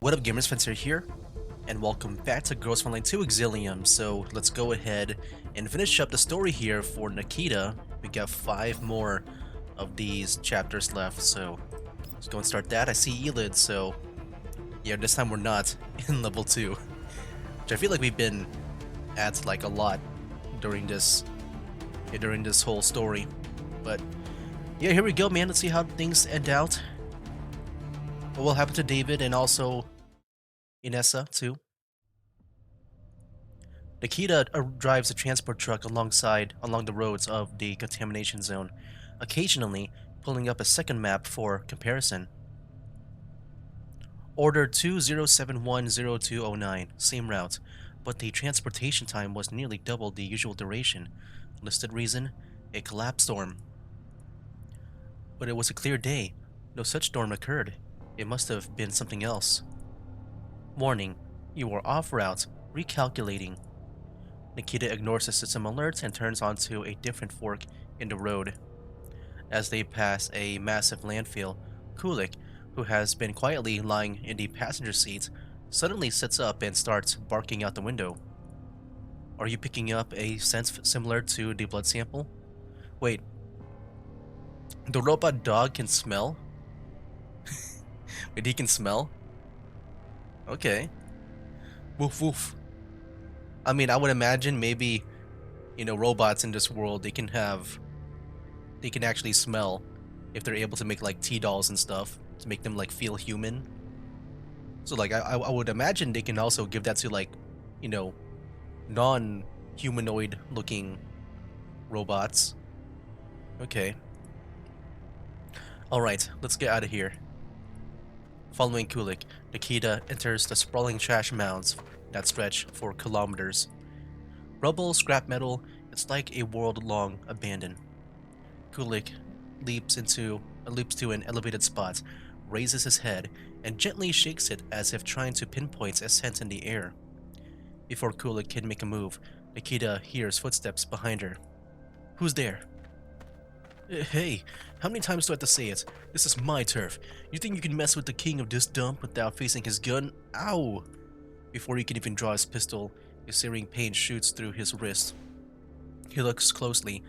What up, gamers? Spencer here, and welcome back to Frontline 2 Exilium. So let's go ahead and finish up the story here for Nikita. We got 5 more of these chapters left, so let's go and start that. I see Elid, so yeah, this time we're not in level 2, which I feel like we've been at like a lot during this whole story. But yeah, here we go, man. Let's see how things end out. What will happen to David and also Inessa too. Nikita drives a transport truck along the roads of the contamination zone, occasionally pulling up a second map for comparison. Order 20710209, same route, but the transportation time was nearly double the usual duration. Listed reason: a collapse storm. But it was a clear day. No such storm occurred. It must have been something else. Warning: you are off route. Recalculating. Nikita ignores the system alerts and turns onto a different fork in the road. As they pass a massive landfill, Kulik, who has been quietly lying in the passenger seat, suddenly sits up and starts barking out the window. Are you picking up a sense similar to the blood sample? Wait, the robot dog can smell? Wait, he can smell? Okay. Woof woof. I mean, I would imagine maybe, robots in this world, they can actually smell if they're able to make like T-dolls and stuff to make them like feel human. So like I would imagine they can also give that to like, you know, non-humanoid looking robots. Okay. Alright, let's get out of here. Following Kulik, Nikita enters the sprawling trash mounds that stretch for kilometers. Rubble, scrap metal, it's like a world long abandoned. Kulik leaps to an elevated spot, raises his head, and gently shakes it as if trying to pinpoint a scent in the air. Before Kulik can make a move, Nikita hears footsteps behind her. Who's there? Hey, how many times do I have to say it? This is my turf. You think you can mess with the king of this dump without facing his gun? Ow! Before he can even draw his pistol, a searing pain shoots through his wrist. He looks closely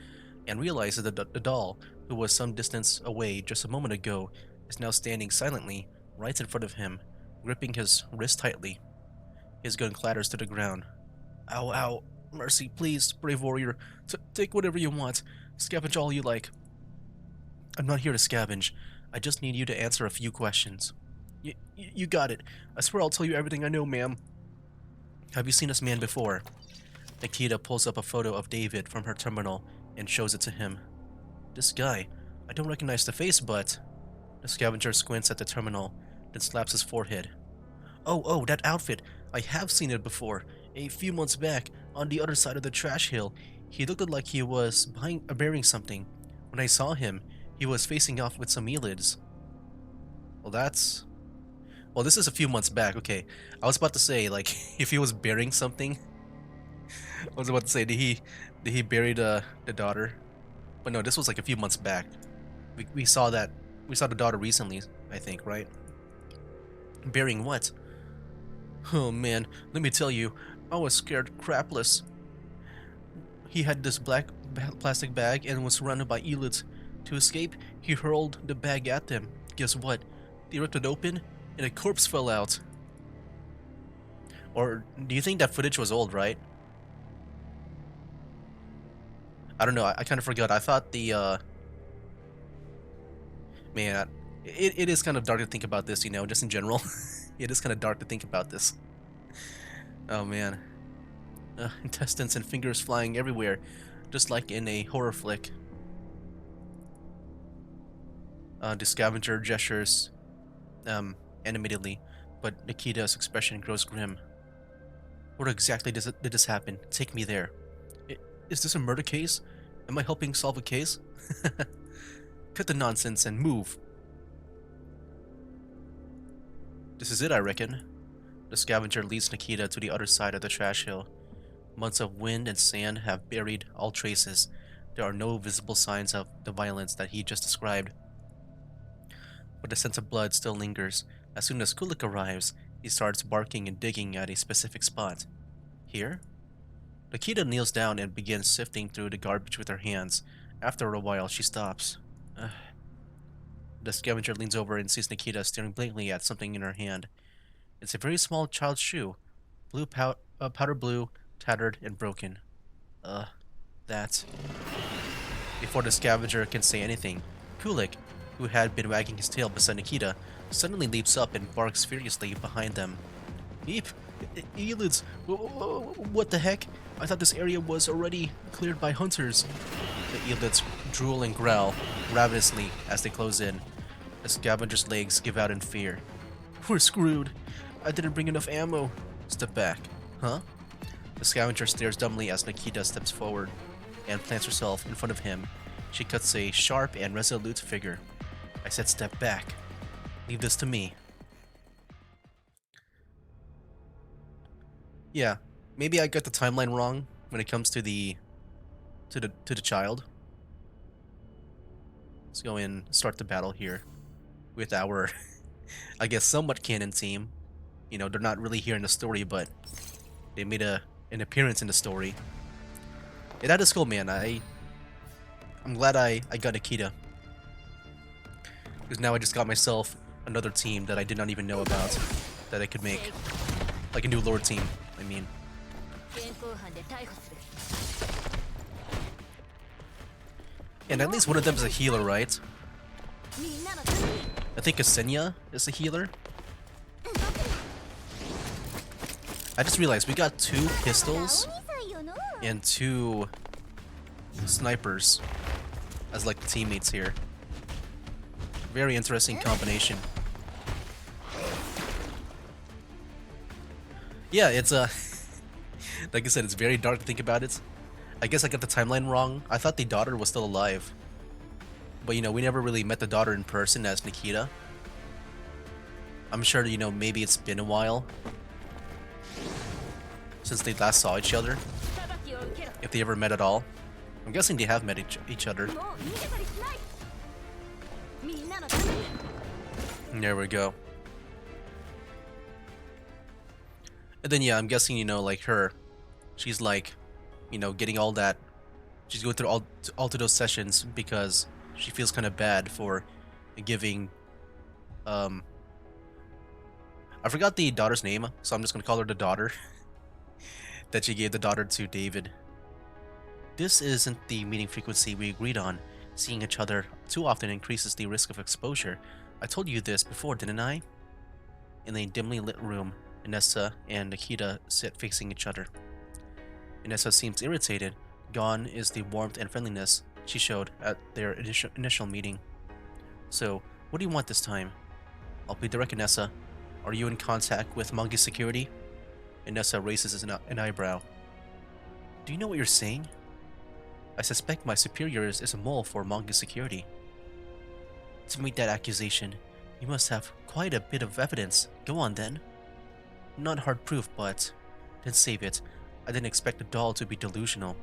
and realizes that the doll, who was some distance away just a moment ago, is now standing silently right in front of him, gripping his wrist tightly. His gun clatters to the ground. Ow, ow. Mercy, please, brave warrior. Take whatever you want. Scavenge all you like. I'm not here to scavenge. I just need you to answer a few questions. You got it. I swear I'll tell you everything I know, ma'am. Have you seen this man before? Nikita pulls up a photo of David from her terminal and shows it to him. This guy, I don't recognize the face, but... The scavenger squints at the terminal, then slaps his forehead. Oh, that outfit. I have seen it before. A few months back, on the other side of the trash hill. He looked like he was bearing something. When I saw him, he was facing off with some elids. Well, this is a few months back, okay. I was about to say, like, if he was bearing something... I was about to say, did he bury the daughter? But no, this was like a few months back. We saw the daughter recently, I think, right? Burying what? Oh man, let me tell you, I was scared crapless. He had this black plastic bag and was surrounded by elites. To escape, he hurled the bag at them. Guess what? They ripped it open, and a corpse fell out. Or do you think that footage was old, right? I don't know, I kind of forgot. I thought the, Man, it is kind of dark to think about this, just in general. It is kind of dark to think about this. Oh man. Intestines and fingers flying everywhere, just like in a horror flick. The scavenger gestures animatedly, but Nikita's expression grows grim. Where exactly did this happen? Take me there. Is this a murder case? Am I helping solve a case? Cut the nonsense and move. This is it, I reckon. The scavenger leads Nikita to the other side of the trash hill. Months of wind and sand have buried all traces. There are no visible signs of the violence that he just described. But the scent of blood still lingers. As soon as Kulik arrives, He starts barking and digging at a specific spot. Here? Nikita kneels down and begins sifting through the garbage with her hands. After a while, she stops. Ugh. The scavenger leans over and sees Nikita staring blankly at something in her hand. It's a very small child's shoe, powder blue, tattered and broken. Uh, that. Before the scavenger can say anything, Kulik, who had been wagging his tail beside Nikita, suddenly leaps up and barks furiously behind them. Eep! Elids! What the heck? I thought this area was already cleared by hunters. The Elids drool and growl ravenously as they close in. The scavenger's legs give out in fear. We're screwed. I didn't bring enough ammo. Step back. Huh? The scavenger stares dumbly as Nikita steps forward and plants herself in front of him. She cuts a sharp and resolute figure. I said step back. Leave this to me. Yeah, maybe I got the timeline wrong when it comes to the child. Let's go and start the battle here with our, I guess, somewhat canon team. You know, they're not really here in the story, but they made an appearance in the story. Yeah, that is cool, man. I'm glad I got Nikita. Because now I just got myself another team that I did not even know about that I could make. Like a new lord team, I mean. And at least one of them is a healer, right? I think Ksenia is a healer. I just realized we got 2 pistols and 2 snipers as like the teammates here. Very interesting combination. Yeah, it's like I said, it's very dark to think about it. I guess I got the timeline wrong. I thought the daughter was still alive. But you know, we never really met the daughter in person as Nikita. I'm sure, you know, maybe it's been a while since they last saw each other. If they ever met at all. I'm guessing they have met each other. There we go. And then yeah, I'm guessing, you know, like her, she's like, you know, getting all that, she's going through all to those sessions because she feels kind of bad for giving, I forgot the daughter's name, so I'm just gonna call her the daughter, that she gave the daughter to David. This isn't the meeting frequency we agreed on. Seeing each other too often increases the risk of exposure. I told you this before, didn't I? In a dimly lit room, Inessa and Nikita sit facing each other. Inessa seems irritated. Gone is the warmth and friendliness she showed at their initial meeting. So, what do you want this time? I'll be direct, Inessa. Are you in contact with Monkey Security? Inessa raises an eyebrow. Do you know what you're saying? I suspect my superior is a mole for Monkey Security. To meet that accusation, you must have quite a bit of evidence. Go on then. Not hard proof, but then save it. I didn't expect the doll to be delusional.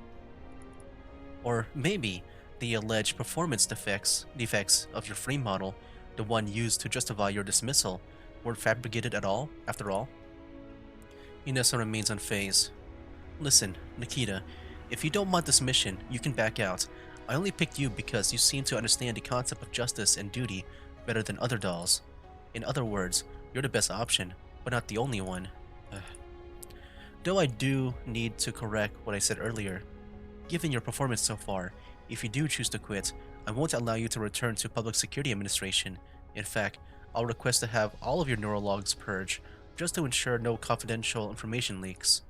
Or maybe the alleged performance defects of your frame model, the one used to justify your dismissal, weren't fabricated at all, after all? Inessa remains unfazed. Listen, Nikita, if you don't want this mission, you can back out. I only picked you because you seem to understand the concept of justice and duty better than other dolls. In other words, you're the best option, but not the only one. Though I do need to correct what I said earlier. Given your performance so far, if you do choose to quit, I won't allow you to return to Public Security Administration. In fact, I'll request to have all of your neurologs purged, just to ensure no confidential information leaks.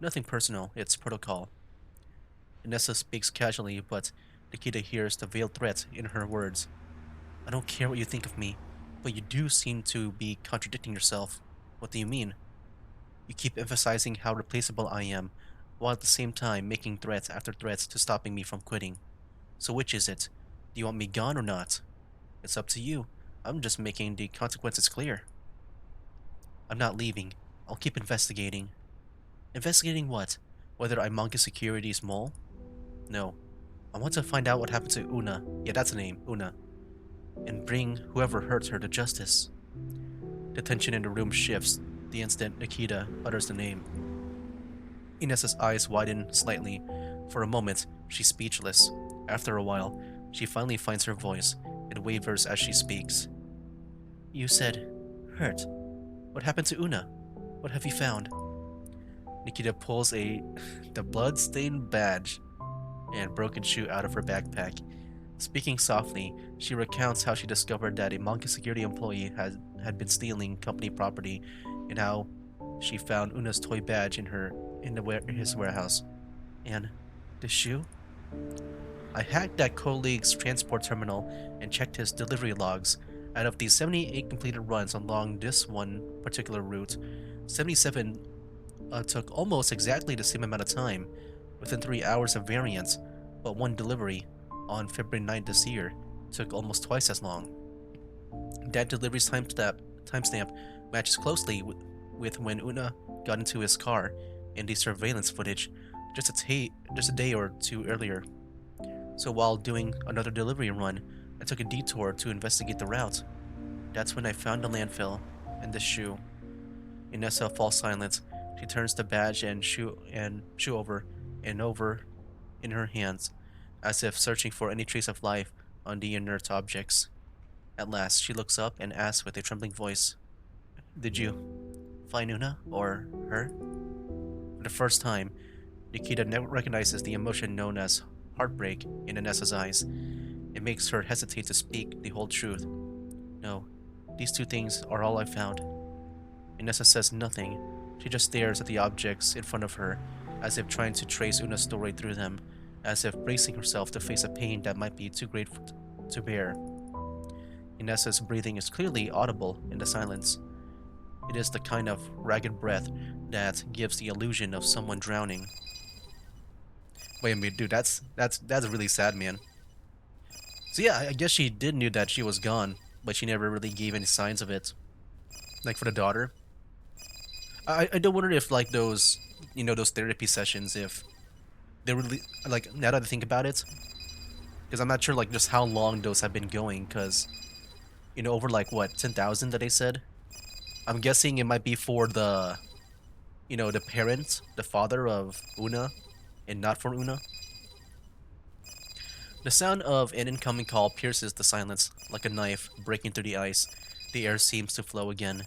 Nothing personal, it's protocol. Inessa speaks casually, but Nikita hears the veiled threat in her words. I don't care what you think of me, but you do seem to be contradicting yourself. What do you mean? You keep emphasizing how replaceable I am, while at the same time making threats after threats to stopping me from quitting. So which is it? Do you want me gone or not? It's up to you. I'm just making the consequences clear. I'm not leaving. I'll keep investigating. Investigating what? Whether I'm Monkey Security's mole? No. I want to find out what happened to Una. Yeah, that's the name, Una. And bring whoever hurt her to justice. The tension in the room shifts. the instant Nikita utters the name. Inessa's eyes widen slightly. For a moment, she's speechless. After a while, she finally finds her voice. It wavers as she speaks. You said, hurt. What happened to Una? What have you found? Nikita pulls the blood-stained badge and broken shoe out of her backpack. Speaking softly, she recounts how she discovered that a Monkey security employee had been stealing company property and how she found Una's toy badge his warehouse. And the shoe? I hacked that colleague's transport terminal and checked his delivery logs. Out of the 78 completed runs along this one particular route, 77 took almost exactly the same amount of time, within 3 hours of variance, but one delivery, on February 9th this year, took almost twice as long. That delivery's timestamp matches closely with when Una got into his car in the surveillance footage just a day or two earlier. So while doing another delivery run, I took a detour to investigate the route. That's when I found the landfill and the shoe. Inessa falls silent. She turns the badge and shoe over and over in her hands, as if searching for any trace of life on the inert objects. At last, she looks up and asks with a trembling voice, Did you find Una or her? For the first time, Nikita recognizes the emotion known as heartbreak in Inessa's eyes. It makes her hesitate to speak the whole truth. No, these two things are all I found. Inessa says nothing. She just stares at the objects in front of her, as if trying to trace Una's story through them, as if bracing herself to face a pain that might be too great to bear. Inessa's breathing is clearly audible in the silence. It is the kind of ragged breath that gives the illusion of someone drowning. Wait a minute, dude, that's really sad, man. So yeah, I guess she did knew that she was gone, but she never really gave any signs of it. Like for the daughter. I do wonder if like those therapy sessions, if they really, like, now that I think about it, because I'm not sure like just how long those have been going, because over like what 10,000 that they said. I'm guessing it might be for the parent, the father of Una, and not for Una. The sound of an incoming call pierces the silence like a knife breaking through the ice. The air seems to flow again.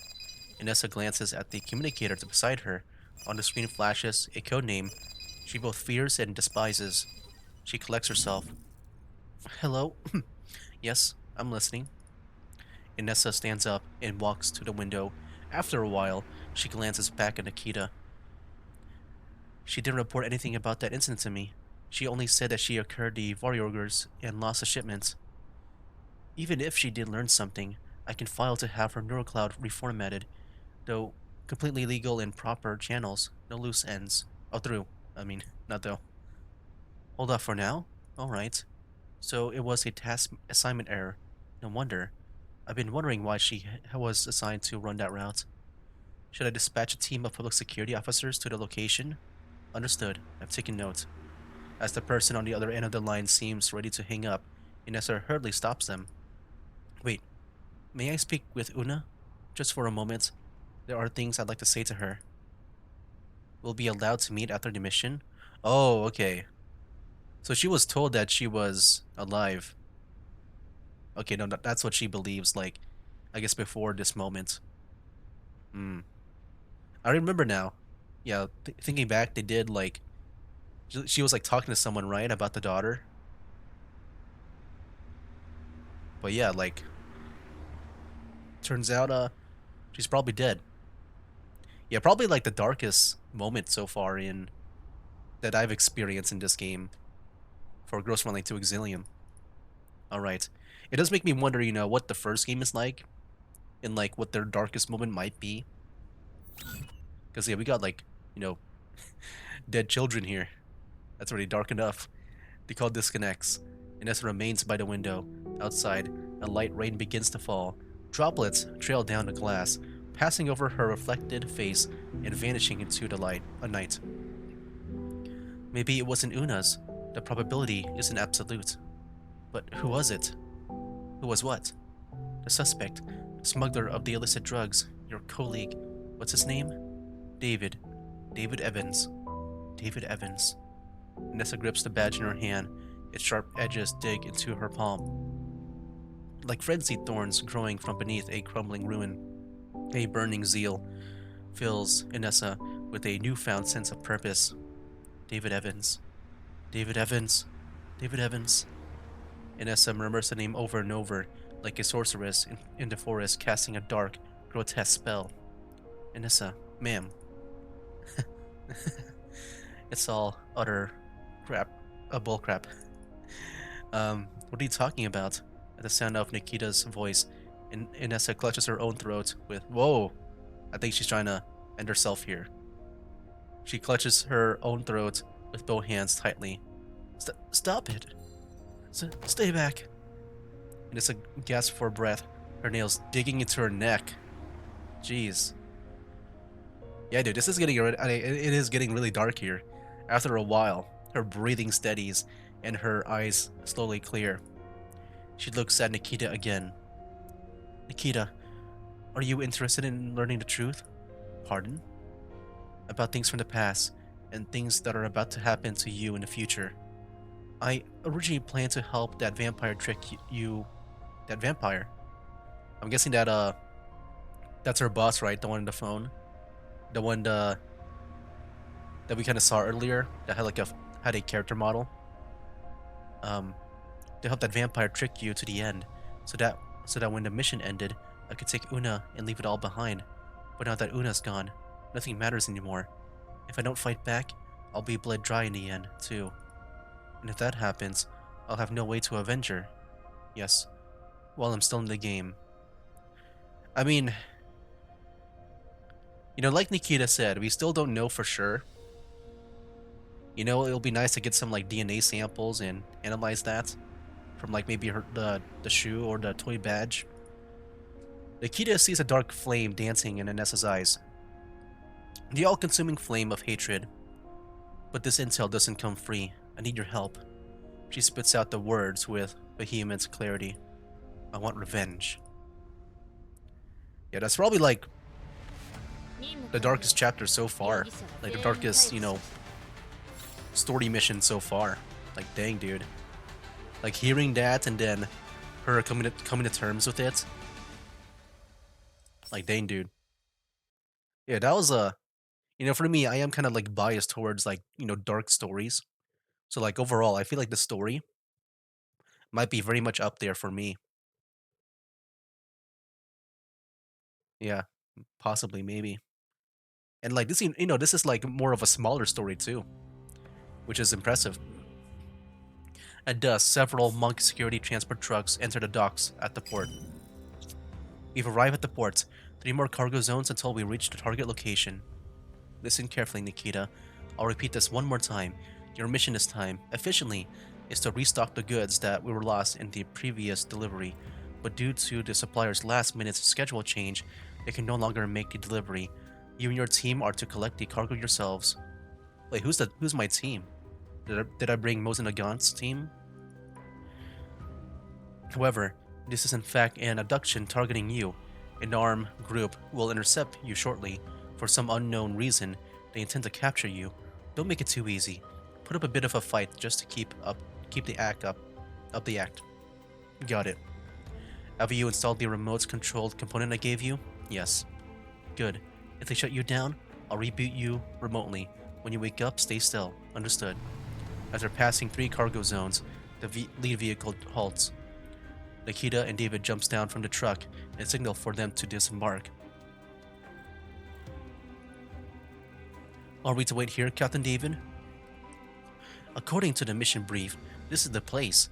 Inessa glances at the communicator beside her. On the screen flashes a code name she both fears and despises. She collects herself. Hello? Yes, I'm listening. Inessa stands up and walks to the window. After a while, she glances back at Nikita. She didn't report anything about that incident to me. She only said that she occurred the Warriors and lost a shipment. Even if she did learn something, I can file to have her neurocloud reformatted, though completely legal in proper channels, no loose ends. Oh, through. I mean, not though. Hold off for now? Alright. So it was a task assignment error. No wonder. I've been wondering why she was assigned to run that route. Should I dispatch a team of public security officers to the location? Understood. I've taken note. As the person on the other end of the line seems ready to hang up, Inessa hurriedly stops them. Wait, may I speak with Una? Just for a moment. There are things I'd like to say to her. We'll be allowed to meet after the mission? Oh, okay. So she was told that she was alive. Okay, no, that's what she believes, like, I guess before this moment. Hmm. I remember now. Yeah, thinking back, they did, like, she was, like, talking to someone, right, about the daughter? But yeah, like, turns out, she's probably dead. Yeah, probably, like, the darkest moment so far that I've experienced in this game for Gross Frontline to Exilium. Alright. It does make me wonder, what the first game is like, and, like, what their darkest moment might be. Because, yeah, we got, like, dead children here. That's already dark enough. The call disconnects. Inessa remains by the window. Outside, a light rain begins to fall. Droplets trail down the glass, passing over her reflected face and vanishing into the night. Maybe it wasn't Una's. The probability isn't absolute. But who was it? Who was what? The suspect, smuggler of the illicit drugs, your colleague. What's his name? David. David Evans. David Evans. Nessa grips the badge in her hand. Its sharp edges dig into her palm. Like frenzied thorns growing from beneath a crumbling ruin, a burning zeal fills Inessa with a newfound sense of purpose. David Evans. David Evans. David Evans. Inessa murmurs the name over and over, like a sorceress in the forest casting a dark, grotesque spell. Inessa, ma'am. It's all utter crap. Bullcrap. What are you talking about? At the sound of Nikita's voice, Inessa clutches her own throat with, Whoa! I think she's trying to end herself here. She clutches her own throat with both hands tightly. Stop it! Stay back! Inessa gasps for breath, her nails digging into her neck. Jeez. Yeah, dude, this is getting it is getting really dark here. After a while, her breathing steadies and her eyes slowly clear. She looks at Nikita again. Nikita, are you interested in learning the truth? Pardon? About things from the past and things that are about to happen to you in the future. I originally planned to help that vampire trick you. That vampire. I'm guessing that that's her boss, right? The one on the phone. The one that we kind of saw earlier that had had a character model. To help that vampire trick you to the end, so that when the mission ended, I could take Una and leave it all behind. But now that Una's gone, nothing matters anymore. If I don't fight back, I'll be bled dry in the end, too. And if that happens, I'll have no way to avenge her. Yes, while I'm still in the game. I mean, like Nikita said, we still don't know for sure. It'll be nice to get some like DNA samples and analyze that from like maybe the shoe or the toy badge. Nikita sees a dark flame dancing in Inessa's eyes. The all-consuming flame of hatred. But this intel doesn't come free. I need your help. She spits out the words with vehement clarity. I want revenge. Yeah, that's probably like the darkest chapter so far. Like the darkest, story mission so far. Like, dang, dude. Like hearing that and then her coming to terms with it. Like, dang, dude. Yeah, that was for me, I am kind of like biased towards like, dark stories. So like overall, I feel like the story might be very much up there for me. Yeah, possibly, maybe. And like this, this is like more of a smaller story too, which is impressive. At dusk, several monk security transport trucks enter the docks at the port. We've arrived at the port. 3 more cargo zones until we reach the target location. Listen carefully, Nikita. I'll repeat this one more time. Your mission this time, efficiently, is to restock the goods that were lost in the previous delivery. But due to the supplier's last-minute schedule change, they can no longer make the delivery. You and your team are to collect the cargo yourselves. Wait, who's my team? Did I bring Mosin Nagant's team? However, this is in fact an abduction targeting you. An armed group will intercept you shortly. For some unknown reason, they intend to capture you. Don't make it too easy. Put up a bit of a fight just to keep the act up the act. Got it. Have you installed the remote controlled component I gave you? Yes. Good. If they shut you down, I'll reboot you remotely. When you wake up, stay still. Understood. After passing 3 cargo zones, the lead vehicle halts. Nikita and David jumps down from the truck and signal for them to disembark. Are we to wait here, Captain David? According to the mission brief, this is the place.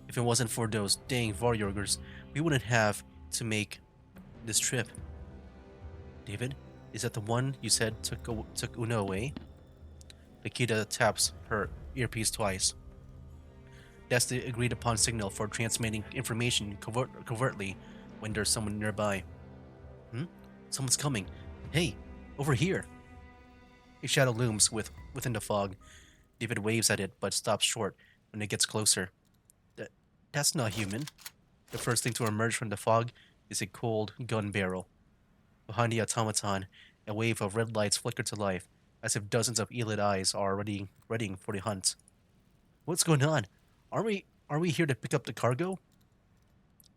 If it wasn't for those dang Varjorgers, we wouldn't have to make this trip. David, is that the one you said took Una away? Nikita taps her earpiece twice. That's the agreed upon signal for transmitting information covertly when there's someone nearby. Someone's coming. Hey, over here. A shadow looms within the fog. David waves at it but stops short when it gets closer. That's not human. The first thing to emerge from the fog is a cold gun barrel. Behind the automaton, a wave of red lights flicker to life, as if dozens of elid eyes are readying for the hunt. What's going on? Are we here to pick up the cargo?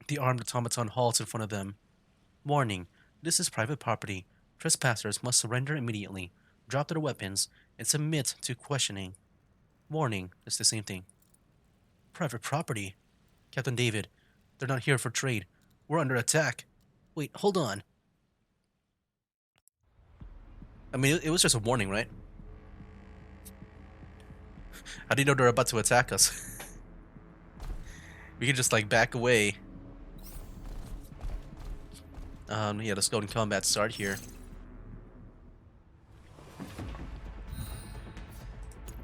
The armed automaton halts in front of them. Warning, this is private property. Trespassers must surrender immediately, drop their weapons, and submit to questioning. Warning, it's the same thing. Private property? Captain David, they're not here for trade. We're under attack. Wait, hold on. I mean, it was just a warning, right? How do you know they're about to attack us? We can just, like, back away. Yeah, let's go in combat start here.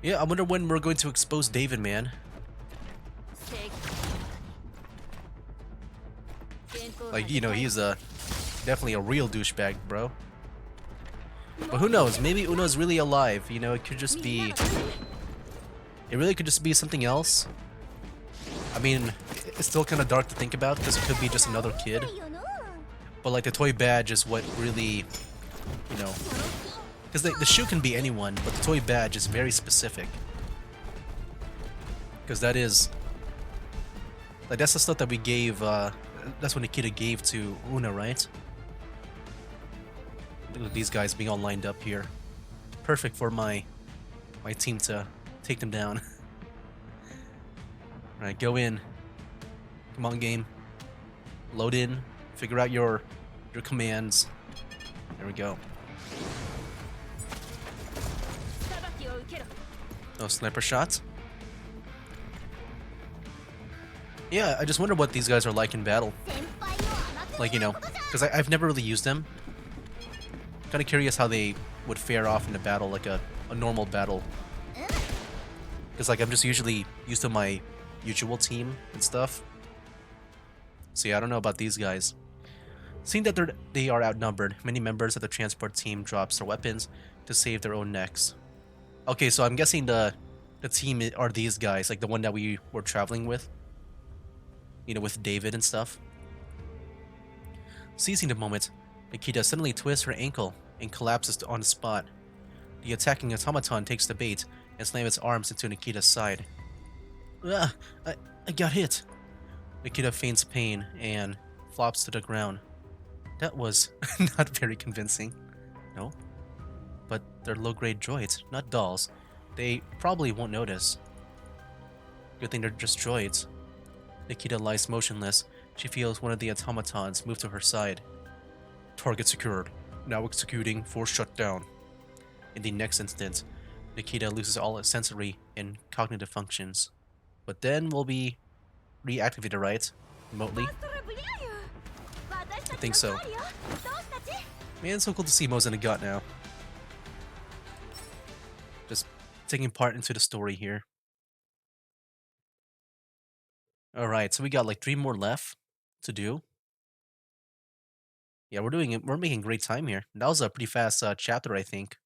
Yeah, I wonder when we're going to expose David, man. Like, you know, he's definitely a real douchebag, bro. But who knows? Maybe Uno's really alive. You know, it could just be... It really could just be something else. I mean, it's still kind of dark to think about because it could be just another kid. But, like, the toy badge is what really, you know... Because the shoe can be anyone, but the toy badge is very specific. Because that is... Like, that's the stuff that we gave, that's what Nikita gave to Una, right? Look at these guys being all lined up here. Perfect for my team to take them down. Alright, go in. Come on, game. Load in. Figure out your commands. There we go. No sniper shots. Yeah, I just wonder what these guys are like in battle. Like, you know, because I've never really used them. Kind of curious how they would fare off in a battle, like a normal battle. Because, like, I'm just usually used to my usual team and stuff. So yeah, I don't know about these guys. Seeing that they are outnumbered, many members of the transport team drops their weapons to save their own necks. Okay, so I'm guessing the team are these guys, like the one that we were traveling with. You know, with David and stuff. Seizing the moment, Nikita suddenly twists her ankle and collapses on the spot. The attacking automaton takes the bait and slams its arms into Nikita's side. Ah, I got hit. Nikita feigns pain and flops to the ground. That was not very convincing. No? But they're low-grade droids, not dolls. They probably won't notice. Good thing they're just droids. Nikita lies motionless. She feels one of the automatons move to her side. Target secured. Now executing force shutdown. In the next instant, Nikita loses all its sensory and cognitive functions. But then will be reactivated, right? Remotely? I think so. Man, it's so cool to see Mo's in a gut now. Just taking part into the story here. Alright, so we got like 3 more left to do. Yeah, we're doing it. We're making great time here. That was a pretty fast chapter, I think.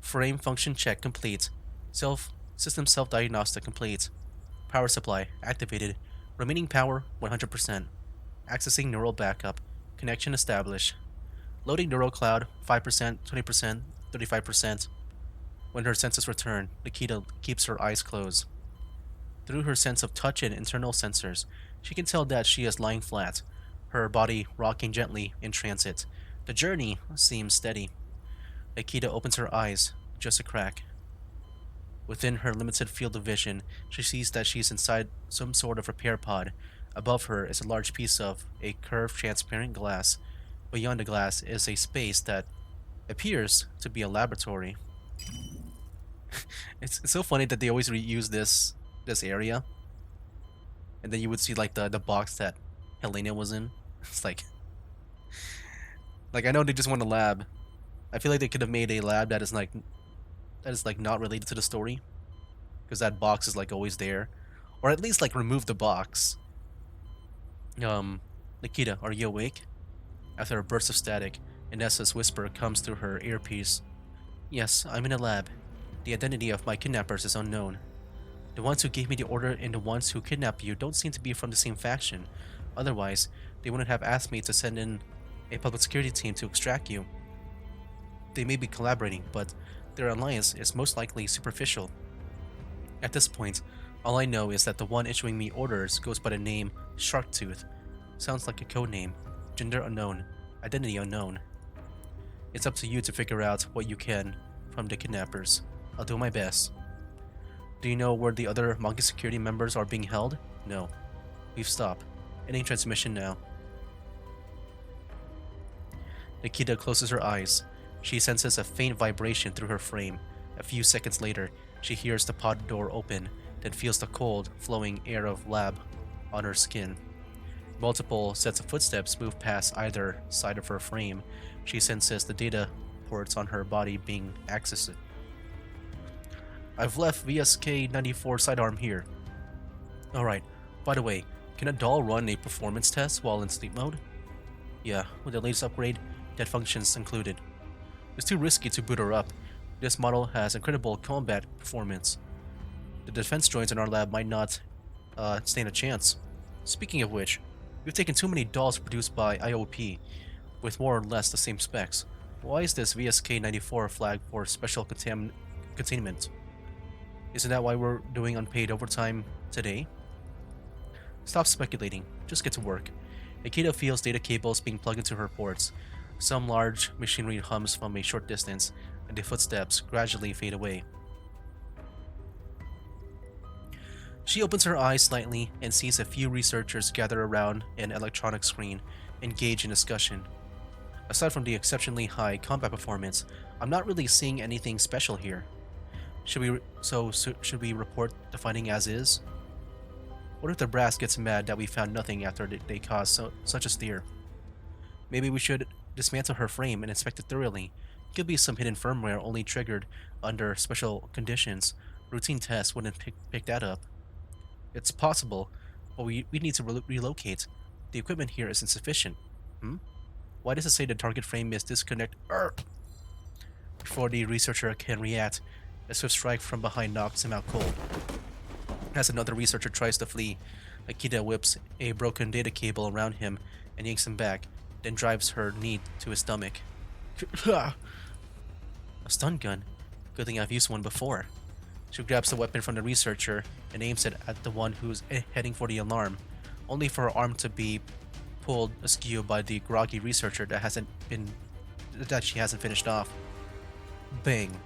Frame function check complete. System self-diagnostic complete. Power supply activated. Remaining power 100%. Accessing neural backup. Connection established. Loading neural cloud 5%, 20%, 35%. When her senses return, Nikita keeps her eyes closed. Through her sense of touch and internal sensors, she can tell that she is lying flat, her body rocking gently in transit. The journey seems steady. Nikita opens her eyes, just a crack. Within her limited field of vision, she sees that she is inside some sort of repair pod. Above her is a large piece of a curved transparent glass. Beyond the glass is a space that appears to be a laboratory. It's so funny that they always reuse this area. And then you would see like the box that Helena was in. It's like I know they just want a lab. I feel like they could have made a lab that is like not related to the story, because that box is like always there, or at least like remove the box. Nikita, are you awake? After a burst of static, Inessa's whisper comes through her earpiece. Yes, I'm in a lab. The identity of my kidnappers is unknown. The ones who gave me the order and the ones who kidnapped you don't seem to be from the same faction. Otherwise, they wouldn't have asked me to send in a public security team to extract you. They may be collaborating, but their alliance is most likely superficial. At this point, all I know is that the one issuing me orders goes by the name Sharktooth. Sounds like a code name. Gender unknown. Identity unknown. It's up to you to figure out what you can from the kidnappers. I'll do my best. Do you know where the other Monkey security members are being held? No. We've stopped. Ending transmission now. Nikita closes her eyes. She senses a faint vibration through her frame. A few seconds later, she hears the pod door open, then feels the cold, flowing air of lab on her skin. Multiple sets of footsteps move past either side of her frame. She senses the data ports on her body being accessed. I've left VSK-94 sidearm here. Alright, by the way, can a doll run a performance test while in sleep mode? Yeah, with the latest upgrade, that function's included. It's too risky to boot her up. This model has incredible combat performance. The defense droids in our lab might not stand a chance. Speaking of which, we've taken too many dolls produced by IOP, with more or less the same specs. Why is this VSK-94 flagged for special containment? Isn't that why we're doing unpaid overtime today? Stop speculating, just get to work. Nikita feels data cables being plugged into her ports. Some large machinery hums from a short distance, and the footsteps gradually fade away. She opens her eyes slightly and sees a few researchers gather around an electronic screen, engaged in discussion. Aside from the exceptionally high combat performance, I'm not really seeing anything special here. Should we report the finding as is? What if the brass gets mad that we found nothing after they caused such a stir? Maybe we should dismantle her frame and inspect it thoroughly. Could be some hidden firmware only triggered under special conditions. Routine tests wouldn't pick that up. It's possible, but we need to relocate. The equipment here is insufficient. Why does it say the target frame is disconnected? Before the researcher can react, a swift strike from behind knocks him out cold. As another researcher tries to flee, Akita whips a broken data cable around him and yanks him back, then drives her knee to his stomach. A stun gun. Good thing I've used one before. She grabs the weapon from the researcher and aims it at the one who's heading for the alarm, only for her arm to be pulled askew by the groggy researcher that she hasn't finished off. Bang.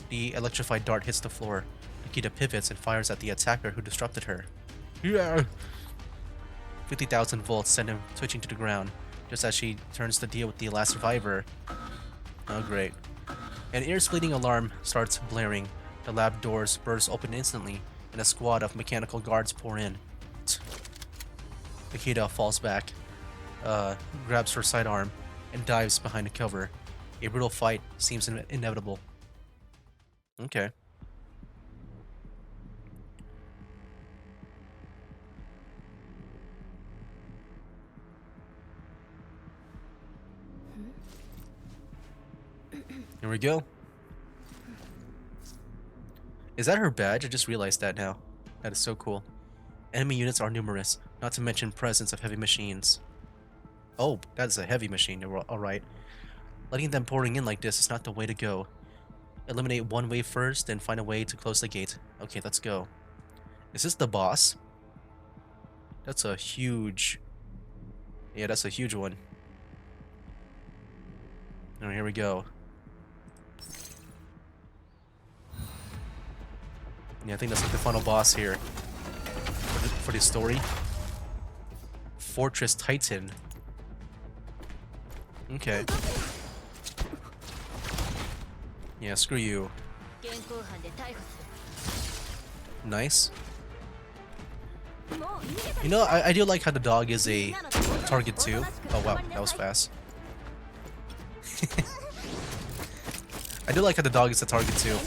The electrified dart hits the floor. Nikita pivots and fires at the attacker who disrupted her. 50,000 volts send him twitching to the ground, just as she turns to deal with the last survivor. Oh great. An ear-splitting alarm starts blaring. The lab doors burst open instantly, and a squad of mechanical guards pour in. Nikita falls back, grabs her sidearm, and dives behind the cover. A brutal fight seems inevitable. Okay. Here we go. Is that her badge? I just realized that now. That is so cool. Enemy units are numerous, not to mention presence of heavy machines. Oh, that's a heavy machine. Alright. Letting them pouring in like this is not the way to go. Eliminate one wave first, then find a way to close the gate. Okay, let's go. Is this the boss? That's a huge... Yeah, that's a huge one. Alright, here we go. Yeah, I think that's like the final boss here for the story. Fortress Titan. Okay. Yeah, screw you. Nice. You know, I do like how the dog is a target too. Oh wow, that was fast. I do like how the dog is a target too.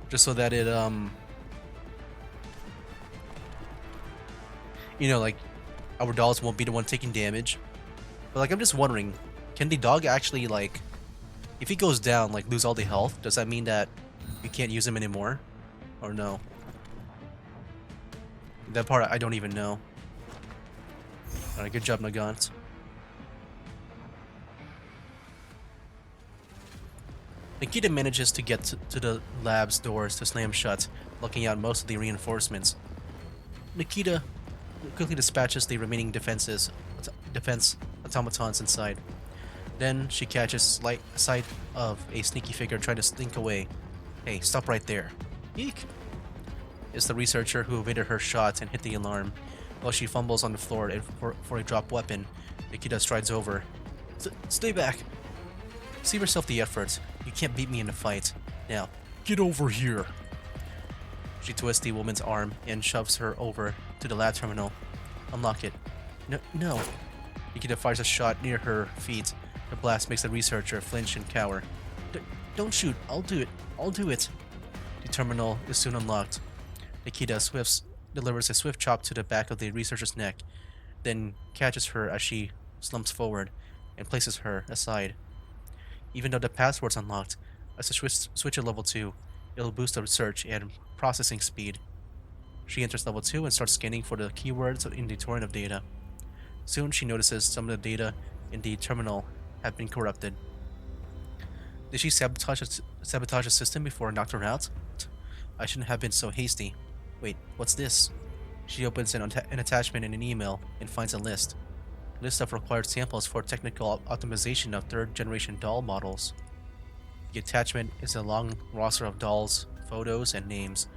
Just so that it, you know, like, our dolls won't be the one taking damage. But, like, I'm just wondering, can the dog actually, like, if he goes down, like, lose all the health? Does that mean that we can't use him anymore? Or no? That part I don't even know. Alright, good job, Nagant. Nikita manages to get to the lab's doors to slam shut, locking out most of the reinforcements. Nikita quickly dispatches the remaining defense automatons inside. Then she catches sight of a sneaky figure trying to slink away. Hey, stop right there. Eek! It's the researcher who evaded her shot and hit the alarm. While she fumbles on the floor for a drop weapon, Nikita strides over. Stay back! Save yourself the effort. You can't beat me in a fight. Now, get over here! She twists the woman's arm and shoves her over to the lab terminal. Unlock it. No. Nikita fires a shot near her feet. The blast makes the researcher flinch and cower. Don't shoot. I'll do it. The terminal is soon unlocked. Nikita delivers a swift chop to the back of the researcher's neck, then catches her as she slumps forward and places her aside. Even though the password's unlocked, as a switch at level 2, it'll boost the search and processing speed. She enters level 2 and starts scanning for the keywords in the torrent of data. Soon she notices some of the data in the terminal have been corrupted. Did she sabotage the system before I knocked her out? I shouldn't have been so hasty. Wait, what's this? She opens an attachment in an email and finds a list. A list of required samples for technical optimization of third-generation doll models. The attachment is a long roster of dolls, photos, and names.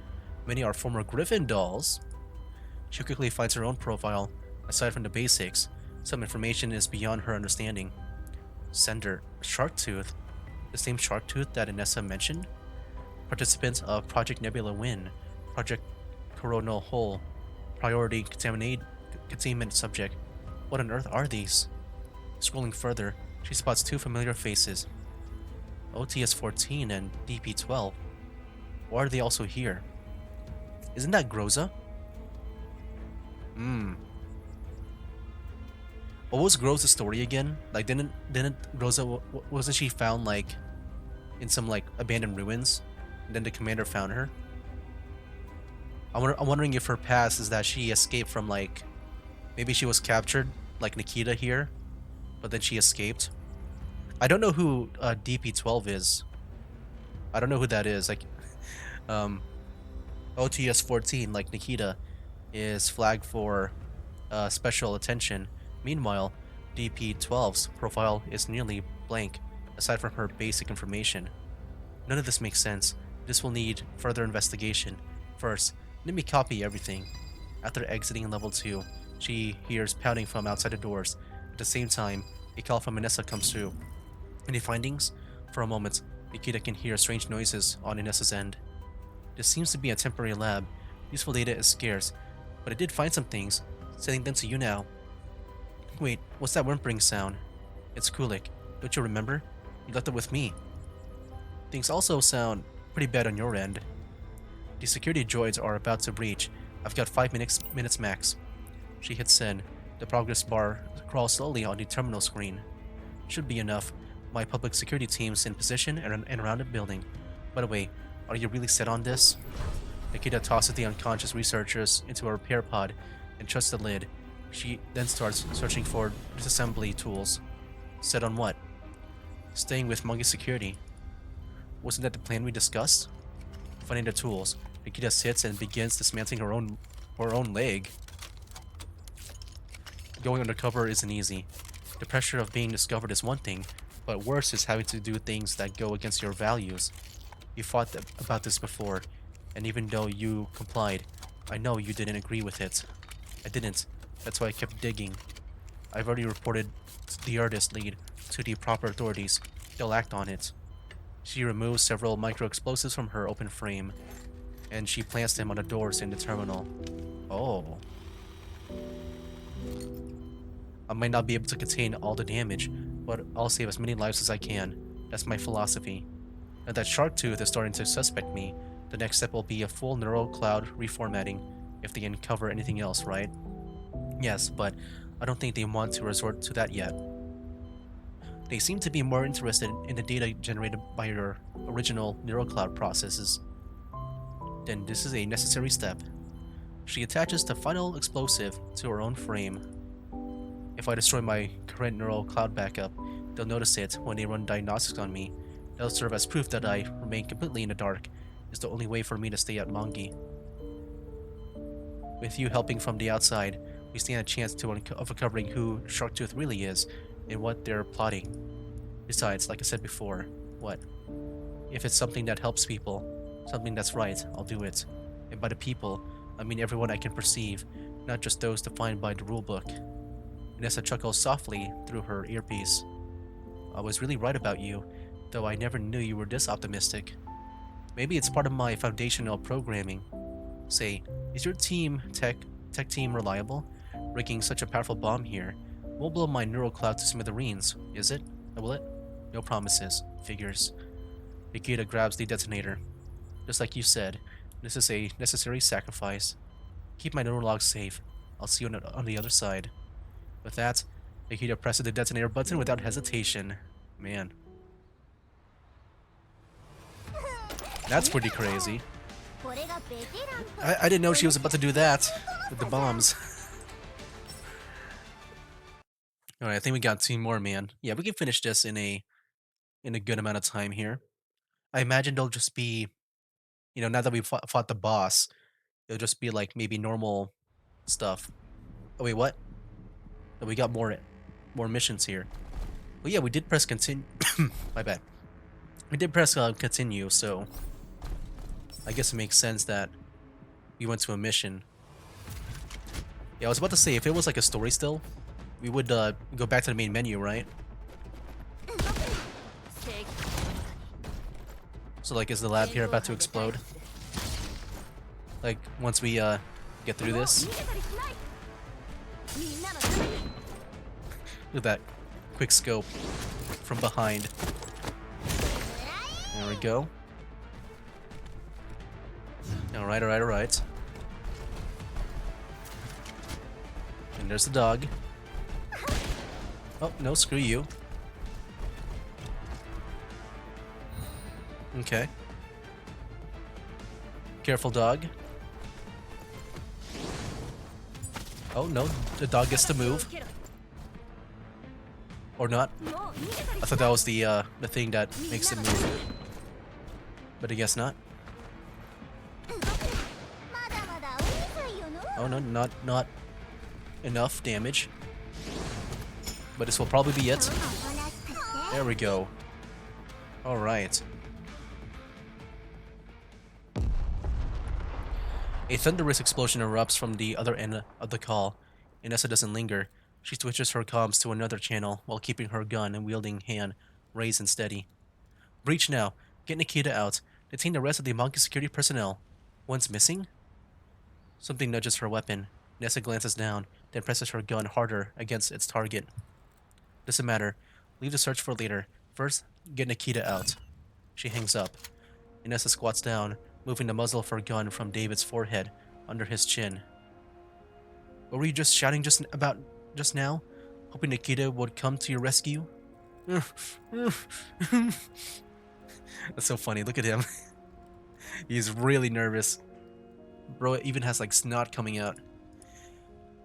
Many are former Griffin dolls. She quickly finds her own profile. Aside from the basics, some information is beyond her understanding. Sender, Sharktooth. The same Sharktooth that Inessa mentioned? Participants of Project Nebula Win, Project Coronal Hole, Priority Containment Subject. What on earth are these? Scrolling further, she spots two familiar faces. OTS-14 and DP-12. Why are they also here? Isn't that Groza? What was Groza's story again? Like, didn't Groza, wasn't she found like in some like abandoned ruins? And then the commander found her. I'm wondering if her past is that she escaped from like, maybe she was captured like Nikita here, but then she escaped. I don't know who DP-12 is. I don't know who that is. Like, OTS-14, like Nikita, is flagged for special attention. Meanwhile, DP-12's profile is nearly blank, aside from her basic information. None of this makes sense. This will need further investigation. First, let me copy everything. After exiting level 2, she hears pounding from outside the doors. At the same time, a call from Inessa comes through. Any findings? For a moment, Nikita can hear strange noises on Inessa's end. This seems to be a temporary lab. Useful data is scarce, but I did find some things. Sending them to you now. Wait, what's that whimpering sound? It's Kulik. Don't you remember? You left it with me. Things also sound pretty bad on your end. The security droids are about to breach. I've got 5 minutes max. She hits send. The progress bar crawls slowly on the terminal screen. Should be enough. My public security team's in position and around the building. By the way, are you really set on this? Nikita tosses the unconscious researchers into a repair pod and shuts the lid. She then starts searching for disassembly tools. Set on what? Staying with Monkey Security. Wasn't that the plan we discussed? Finding the tools, Nikita sits and begins dismantling her own leg. Going undercover isn't easy. The pressure of being discovered is one thing, but worse is having to do things that go against your values. You thought about this before, and even though you complied, I know you didn't agree with it. I didn't. That's why I kept digging. I've already reported the artist lead to the proper authorities. They'll act on it. She removes several micro-explosives from her open frame, and she plants them on the doors in the terminal. Oh. I might not be able to contain all the damage, but I'll save as many lives as I can. That's my philosophy. Now that Sharktooth is starting to suspect me, the next step will be a full neural cloud reformatting if they uncover anything else, right? Yes, but I don't think they want to resort to that yet. They seem to be more interested in the data generated by your original neural cloud processes. Then this is a necessary step. She attaches the final explosive to her own frame. If I destroy my current neural cloud backup, they'll notice it when they run diagnostics on me. That'll serve as proof that I remain completely in the dark. It's the only way for me to stay at Mongi. With you helping from the outside, we stand a chance of uncovering who Sharktooth really is and what they're plotting. Besides, like I said before, what? If it's something that helps people, something that's right, I'll do it. And by the people, I mean everyone I can perceive, not just those defined by the rulebook. Inessa chuckles softly through her earpiece. I was really right about you, though I never knew you were this optimistic. Maybe it's part of my foundational programming. Say, is your tech team reliable? Rigging such a powerful bomb here won't blow my neural cloud to smithereens, is it? Will it? No promises. Figures. Nikita grabs the detonator. Just like you said, this is a necessary sacrifice. Keep my neural logs safe. I'll see you on the other side. With that, Nikita presses the detonator button without hesitation. Man. That's pretty crazy. I didn't know she was about to do that with the bombs. Alright, I think we got 2 more, man. Yeah, we can finish this in a good amount of time here. I imagine they'll just be, now that we fought the boss, it'll just be like maybe normal stuff. Oh wait, what? Oh, we got more missions here. Well, yeah, we did press continue. My bad. We did press continue, so I guess it makes sense that we went to a mission. Yeah, I was about to say, if it was like a story still, we would go back to the main menu, right? So like, is the lab here about to explode? Like, once we get through this? Look at that quick scope from behind. There we go. Alright, alright, alright. And there's the dog. Oh, no, screw you. Okay. Careful, dog. Oh, no, the dog gets to move. Or not. I thought that was the thing that makes it move. But I guess not. Oh no, not enough damage. But this will probably be it. There we go. Alright. A thunderous explosion erupts from the other end of the call. Inessa doesn't linger. She switches her comms to another channel while keeping her gun and wielding hand raised and steady. Breach now. Get Nikita out. Detain the rest of the Monkey security personnel. One's missing? Something nudges her weapon. Nessa glances down, then presses her gun harder against its target. Doesn't matter. Leave the search for later. First, get Nikita out. She hangs up. Inessa squats down, moving the muzzle of her gun from David's forehead under his chin. What were you just shouting just now? Hoping Nikita would come to your rescue? That's so funny. Look at him. He's really nervous. Bro even has like snot coming out.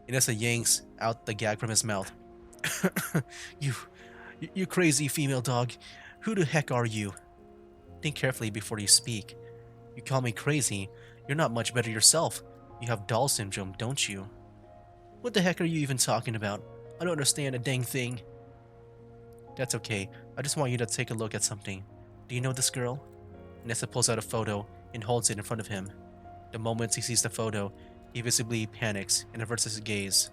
Inessa yanks out the gag from his mouth. You crazy female dog. Who the heck are you? Think carefully before you speak. You call me crazy. You're not much better yourself. You have doll syndrome, don't you? What the heck are you even talking about? I don't understand a dang thing. That's okay. I just want you to take a look at something. Do you know this girl? Nessa pulls out a photo and holds it in front of him. The moment he sees the photo, he visibly panics and averts his gaze.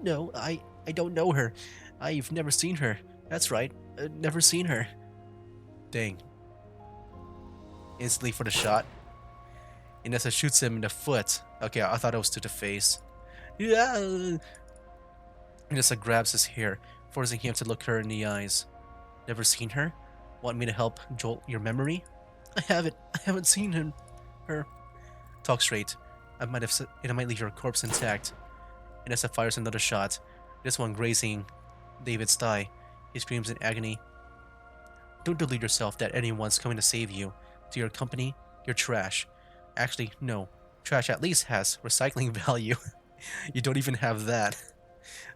No, I don't know her. I've never seen her. That's right. Never seen her. Dang. Instantly for the shot. Inessa shoots him in the foot. Okay, I thought it was to the face. Yeah. Inessa grabs his hair, forcing him to look her in the eyes. Never seen her? Want me to help jolt your memory? I haven't seen her. Talk straight. It might leave your corpse intact. Inessa fires another shot, this one grazing David's thigh. He screams in agony. Don't delude yourself that anyone's coming to save you. To your company, you're trash. Actually, no. Trash at least has recycling value. You don't even have that.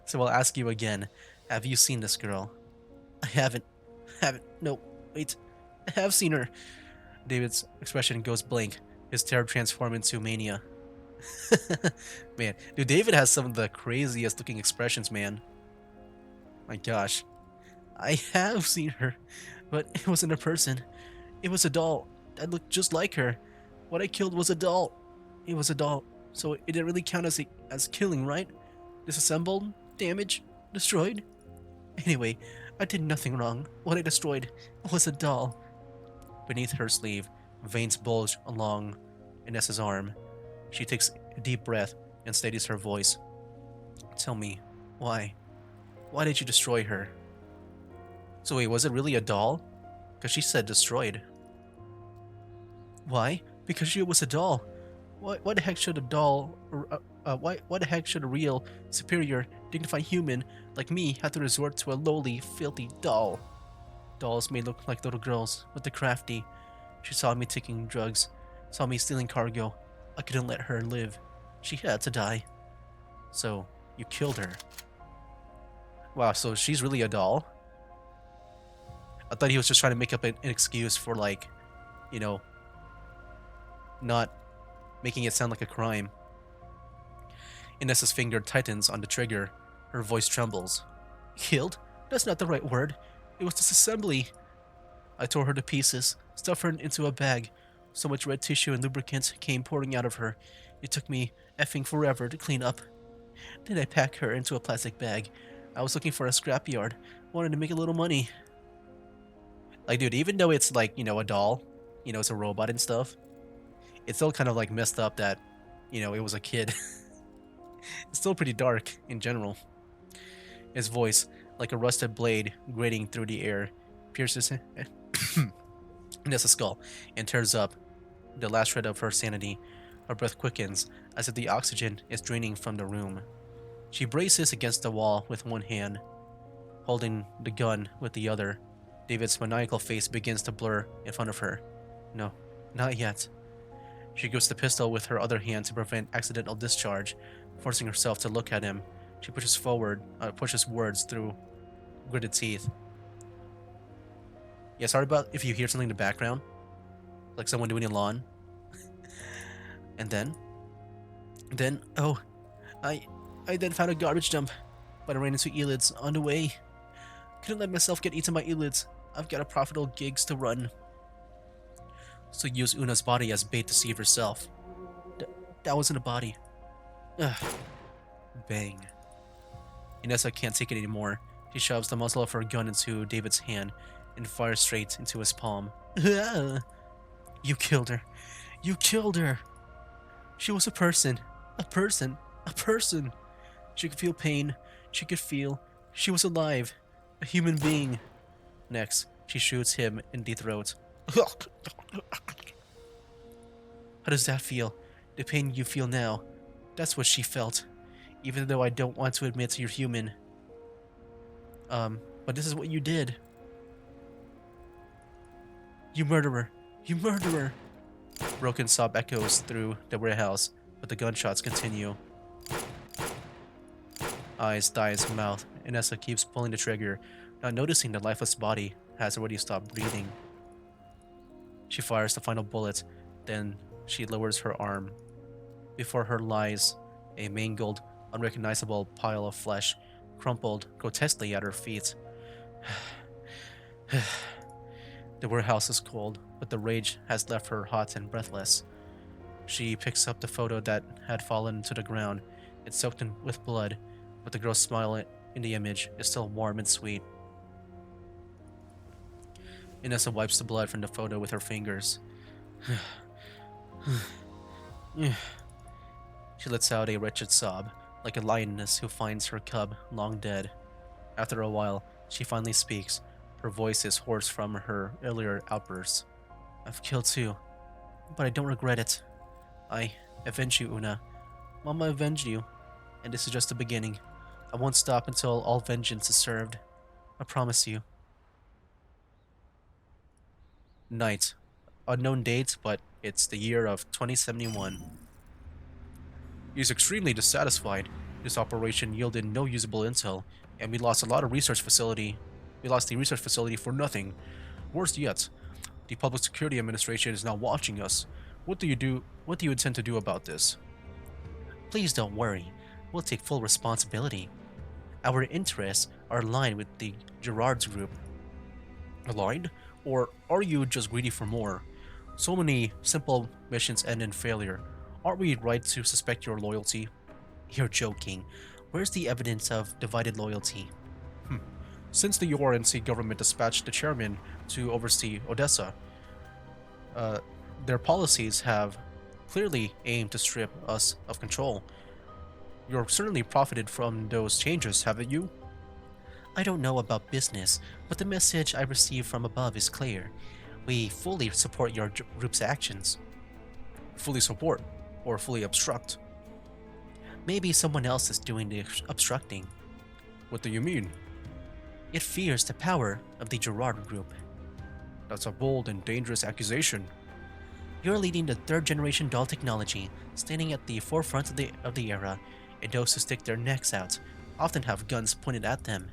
So I'll ask you again. Have you seen this girl? I haven't. Haven't. No. Wait. I have seen her. David's expression goes blank. His terror transforms into mania. Man, dude, David has some of the craziest looking expressions, man. My gosh. I have seen her, but it wasn't a person. It was a doll that looked just like her. What I killed was a doll. It was a doll, so it didn't really count as killing, right? Disassembled, damaged, destroyed. Anyway, I did nothing wrong. What I destroyed was a doll. Beneath her sleeve, veins bulge along Inessa's arm. She takes a deep breath and steadies her voice. Tell me, why? Why did you destroy her? So wait, was it really a doll? Because she said destroyed. Why? Because she was a doll. Why the heck should a doll, why the heck should a real, superior, dignified human like me have to resort to a lowly, filthy doll? Dolls may look like little girls, but they're crafty. She saw me taking drugs, saw me stealing cargo. I couldn't let her live. She had to die. So, you killed her. Wow, so she's really a doll? I thought he was just trying to make up an excuse for, like, you know, not making it sound like a crime. Inessa's finger tightens on the trigger. Her voice trembles. Killed? That's not the right word. It was disassembly. I tore her to pieces, stuffed her into a bag. So much red tissue and lubricant came pouring out of her. It took me effing forever to clean up. Then I packed her into a plastic bag. I was looking for a scrapyard. Wanted to make a little money. Like, dude, even though it's like, a doll, it's a robot and stuff, it's still kind of like messed up that, it was a kid. It's still pretty dark in general. His voice, like a rusted blade grating through the air, pierces Nessa's skull and tears up the last shred of her sanity. Her breath quickens as if the oxygen is draining from the room. She braces against the wall with one hand, holding the gun with the other. David's maniacal face begins to blur in front of her. No, not yet. She grips the pistol with her other hand to prevent accidental discharge, forcing herself to look at him. She pushes words through gritted teeth. Yeah, sorry about if you hear something in the background, like someone doing a lawn. And then, oh, I then found a garbage dump, but I ran into Elids on the way. Couldn't let myself get eaten by Elids. I've got a profitable gigs to run. So use Una's body as bait to save herself. That wasn't a body. Ugh. Bang. Inessa can't take it anymore. She shoves the muzzle of her gun into David's hand and fires straight into his palm. You killed her. You killed her. She was a person. A person. A person. She could feel pain. She could feel. She was alive. A human being. Next, she shoots him in the throat. How does that feel? The pain you feel now. That's what she felt. Even though I don't want to admit you're human. But this is what you did. You murderer. You murderer. Broken sob echoes through the warehouse, but the gunshots continue. Eyes, thighs, mouth. Inessa keeps pulling the trigger, not noticing the lifeless body has already stopped breathing. She fires the final bullet, then she lowers her arm. Before her lies a mangled, unrecognizable pile of flesh, crumpled grotesquely at her feet. The warehouse is cold, but the rage has left her hot and breathless. She picks up the photo that had fallen to the ground. It's soaked in with blood, but the girl's smile in the image is still warm and sweet. Inessa wipes the blood from the photo with her fingers. She lets out a wretched sob, like a lioness who finds her cub long dead. After a while, she finally speaks. Her voice is hoarse from her earlier outbursts. I've killed too, but I don't regret it. I avenge you, Una. Mama avenged you, and this is just the beginning. I won't stop until all vengeance is served. I promise you. Night. Unknown date, but it's the year of 2071. He's extremely dissatisfied. This operation yielded no usable intel, and we lost a lot of research facility. We lost the research facility for nothing. Worse yet, the Public Security Administration is now watching us. What do you do? What do you intend to do about this? Please don't worry. We'll take full responsibility. Our interests are aligned with the Gerard's group. Aligned? Or are you just greedy for more? So many simple missions end in failure. Aren't we right to suspect your loyalty? You're joking. Where's the evidence of divided loyalty? Hmm. Since the URNC government dispatched the chairman to oversee Odessa, uh, their policies have clearly aimed to strip us of control. You've certainly profited from those changes, haven't you? I don't know about business, but the message I received from above is clear. We fully support your group's actions. Fully support, or fully obstruct. Maybe someone else is doing the obstructing. What do you mean? It fears the power of the Gerard group. That's a bold and dangerous accusation. You're leading the third generation doll technology, standing at the forefront of the era, and those who stick their necks out often have guns pointed at them.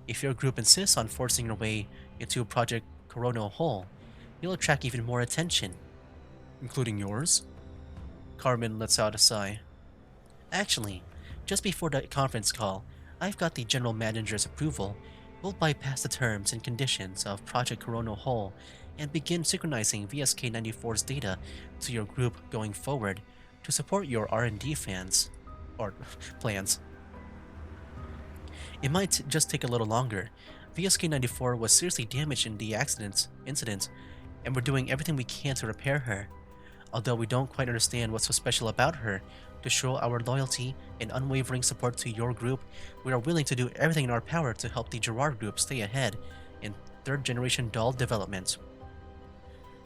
If your group insists on forcing your way into Project Coronal Hole, you'll attract even more attention. Including yours? Carmen lets out a sigh. Actually, just before the conference call, I've got the general manager's approval. We'll bypass the terms and conditions of Project Coronal Hole and begin synchronizing VSK-94's data to your group going forward to support your R&D fans or plans. It might just take a little longer. VSK-94 was seriously damaged in the incident, and we're doing everything we can to repair her. Although we don't quite understand what's so special about her, to show our loyalty and unwavering support to your group, we are willing to do everything in our power to help the Gerard group stay ahead in third generation doll development.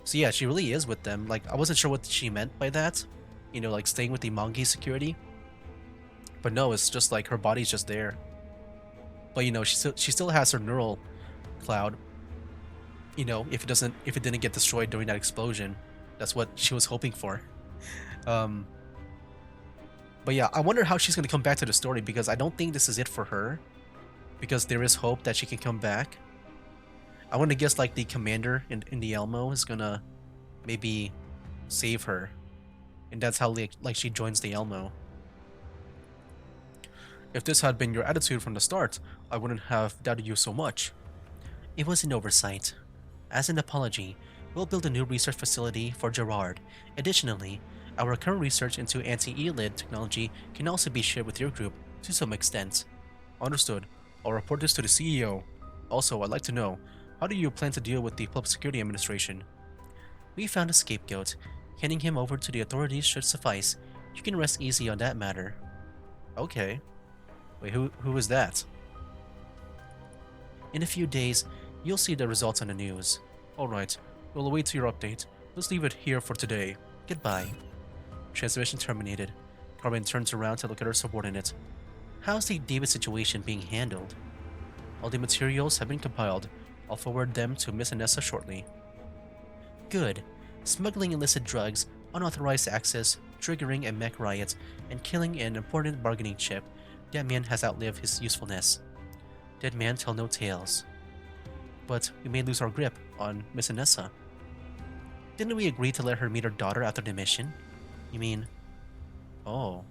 So yeah, she really is with them. Like, I wasn't sure what she meant by that. You know, like staying with the Mongi security. But no, it's just like her body's just there. But you know, she still has her neural cloud. You know, if it didn't get destroyed during that explosion, that's what she was hoping for. Um, but yeah, I wonder how she's gonna come back to the story because I don't think this is it for her. Because there is hope that she can come back. I want to guess like the commander in the Elmo is gonna maybe save her, and that's how like she joins the Elmo. If this had been your attitude from the start, I wouldn't have doubted you so much. It was an oversight. As an apology, we'll build a new research facility for Gerard. Additionally, our current research into anti-ELID technology can also be shared with your group to some extent. Understood. I'll report this to the CEO. Also, I'd like to know, how do you plan to deal with the Public Security Administration? We found a scapegoat. Handing him over to the authorities should suffice. You can rest easy on that matter. Okay. Wait, who is that? In a few days, you'll see the results on the news. Alright, we'll await your update. Let's leave it here for today. Goodbye. Transmission terminated. Carmen turns around to look at her subordinate. How's the David situation being handled? All the materials have been compiled. I'll forward them to Miss Anessa shortly. Good. Smuggling illicit drugs, unauthorized access, triggering a mech riot, and killing an important bargaining chip. That man has outlived his usefulness. Dead man tell no tales. But we may lose our grip on Miss Anessa. Didn't we agree to let her meet her daughter after the mission? You mean... Oh.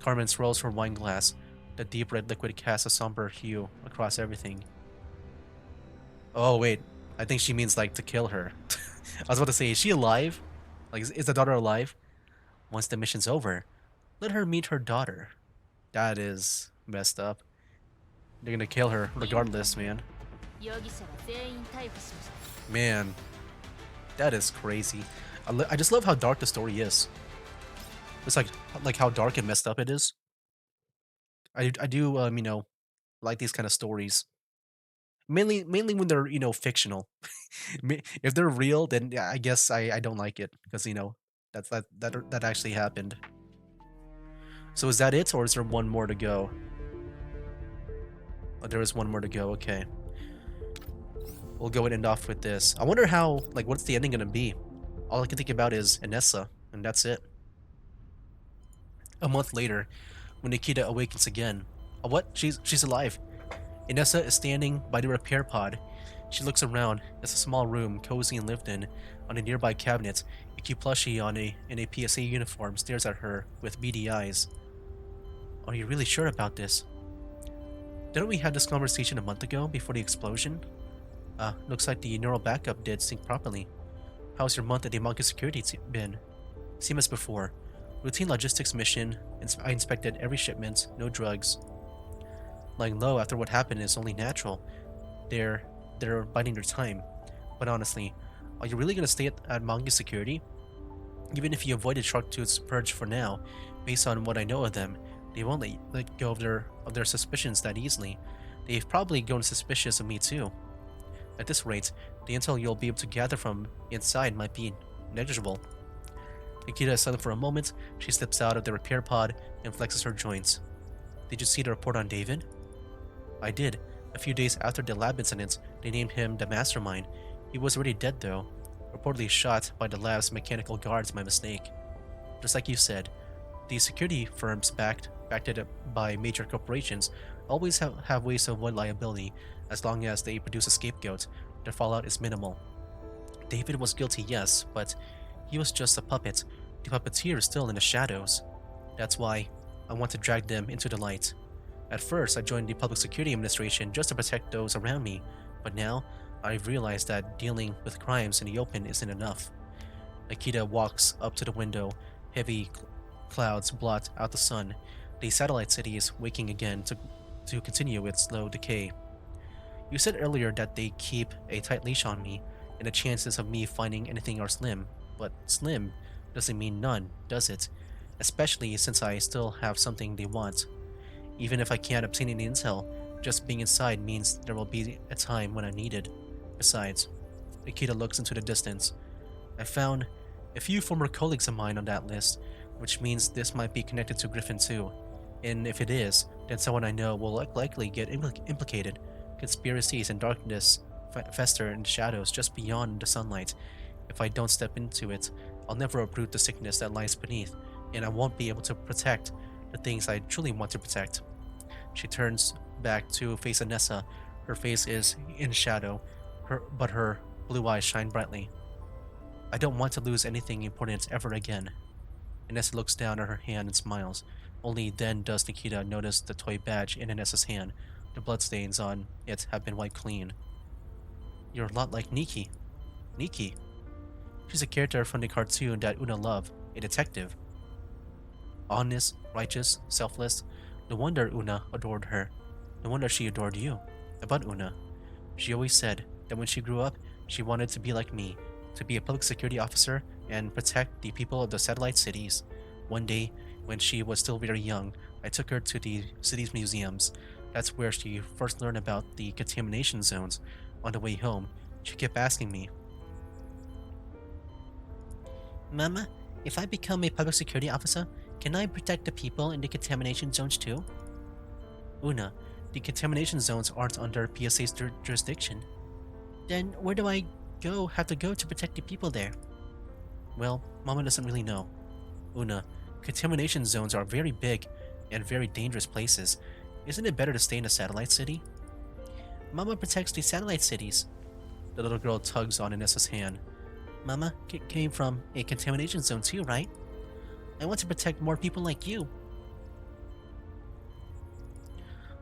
Carmen swirls her wine glass. The deep red liquid casts a somber hue across everything. Oh, wait. I think she means, like, to kill her. I was about to say, is she alive? Like, is the daughter alive? Once the mission's over, let her meet her daughter. That is messed up. They're gonna kill her regardless, man. Man, that is crazy. I just love how dark the story is. It's like how dark and messed up it is. I do you know, like these kind of stories. Mainly when they're, you know, fictional. If they're real, then yeah, I guess I don't like it because, you know, that actually happened. So is that it, or is there one more to go? Oh, there is one more to go. Okay, we'll go and end off with this. I wonder how, like, what's the ending gonna be? All I can think about is Anessa, and that's it. A month later, when Nikita awakens again. What? She's alive. Inessa is standing by the repair pod. She looks around. It's a small room, cozy and lived in. On a nearby cabinet, a cute plushie in a PSA uniform stares at her with beady eyes. Are you really sure about this? Didn't we have this conversation a month ago before the explosion? Looks like the neural backup did sync properly. How's your month at the monkey security been? Same as before. Routine logistics mission. I inspected every shipment. No drugs. Lying low after what happened is only natural. They're they're biding their time. But honestly, are you really gonna stay at monkey security? Even if you avoided Sharktooth's purge for now, based on what I know of them, they won't let go of their suspicions that easily. They've probably grown suspicious of me too. At this rate, the intel you'll be able to gather from inside might be negligible. Nikita is silent for a moment. She steps out of the repair pod and flexes her joints. Did you see the report on David? I did. A few days after the lab incident, they named him the mastermind. He was already dead though, reportedly shot by the lab's mechanical guards by mistake. Just like you said, the security firms backed up by major corporations always have ways to avoid liability as long as they produce a scapegoat. Their fallout is minimal. David was guilty, yes, but he was just a puppet. The puppeteer is still in the shadows. That's why I want to drag them into the light. At first, I joined the Public Security Administration just to protect those around me, but now I've realized that dealing with crimes in the open isn't enough. Nikita walks up to the window. Heavy clouds blot out the sun. The satellite city is waking again to continue its slow decay. You said earlier that they keep a tight leash on me, and the chances of me finding anything are slim. But slim doesn't mean none, does it? Especially since I still have something they want. Even if I can't obtain any intel, just being inside means there will be a time when I'm needed. Besides, Nikita looks into the distance. I found a few former colleagues of mine on that list, which means this might be connected to Griffin too. And if it is, then someone I know will likely get implicated. Conspiracies and darkness fester in the shadows just beyond the sunlight. If I don't step into it, I'll never uproot the sickness that lies beneath, and I won't be able to protect the things I truly want to protect. She turns back to face Anessa. Her face is in shadow, but her blue eyes shine brightly. I don't want to lose anything important ever again. Anessa looks down at her hand and smiles. Only then does Nikita notice the toy badge in Anessa's hand. The bloodstains on it have been wiped clean. You're a lot like Nikki. Nikki? She's a character from the cartoon that Una loved, a detective. Honest, righteous, selfless. No wonder Una adored her. No wonder she adored you. About Una, she always said that when she grew up, she wanted to be like me, to be a public security officer and protect the people of the satellite cities. One day, when she was still very young, I took her to the city's museums. That's where she first learned about the contamination zones. On the way home, she kept asking me, Mama, if I become a public security officer, can I protect the people in the contamination zones too? Una, the contamination zones aren't under PSA's jurisdiction. Then where do I have to go to protect the people there? Well, Mama doesn't really know. Una, contamination zones are very big and very dangerous places. Isn't it better to stay in a satellite city? Mama protects the satellite cities. The little girl tugs on Inessa's hand. Mama came from a contamination zone too, right? I want to protect more people like you.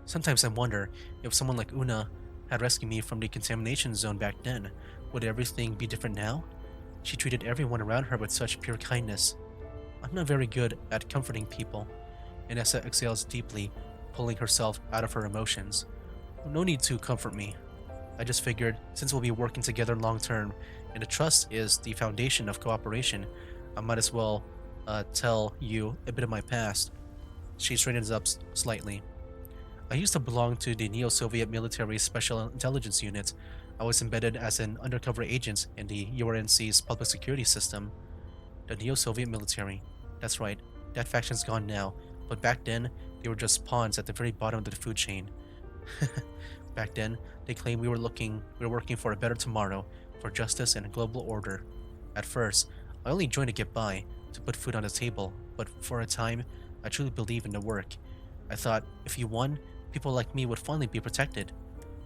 Sometimes I wonder if someone like Una had rescued me from the contamination zone back then, would everything be different now? She treated everyone around her with such pure kindness. I'm not very good at comforting people. Inessa exhales deeply, pulling herself out of her emotions. No need to comfort me. I just figured, since we'll be working together long term, and the trust is the foundation of cooperation, I might as well tell you a bit of my past. She straightens up slightly. I used to belong to the Neo-Soviet Military Special Intelligence Unit. I was embedded as an undercover agent in the URNC's public security system. The Neo-Soviet military. That's right, that faction's gone now, but back then, they were just pawns at the very bottom of the food chain. Back then, they claimed we were working for a better tomorrow, for justice and global order. At first, I only joined to get by, to put food on the table, but for a time, I truly believe in the work. I thought if you won, people like me would finally be protected.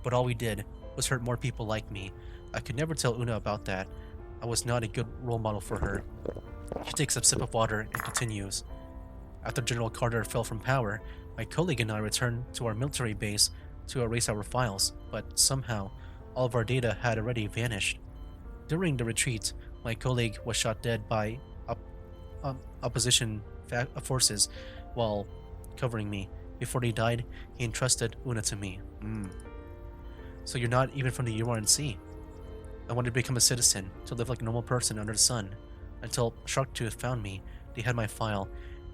But all we did was hurt more people like me. I could never tell Una about that. I was not a good role model for her. She takes a sip of water and continues. After General Carter fell from power, my colleague and I returned to our military base to erase our files, but somehow all of our data had already vanished. During the retreat, my colleague was shot dead by opposition forces while covering me. Before he died, he entrusted Una to me. So you're not even from the URNC. I wanted to become a citizen, to live like a normal person under the sun. Until Sharktooth found me, they had my file.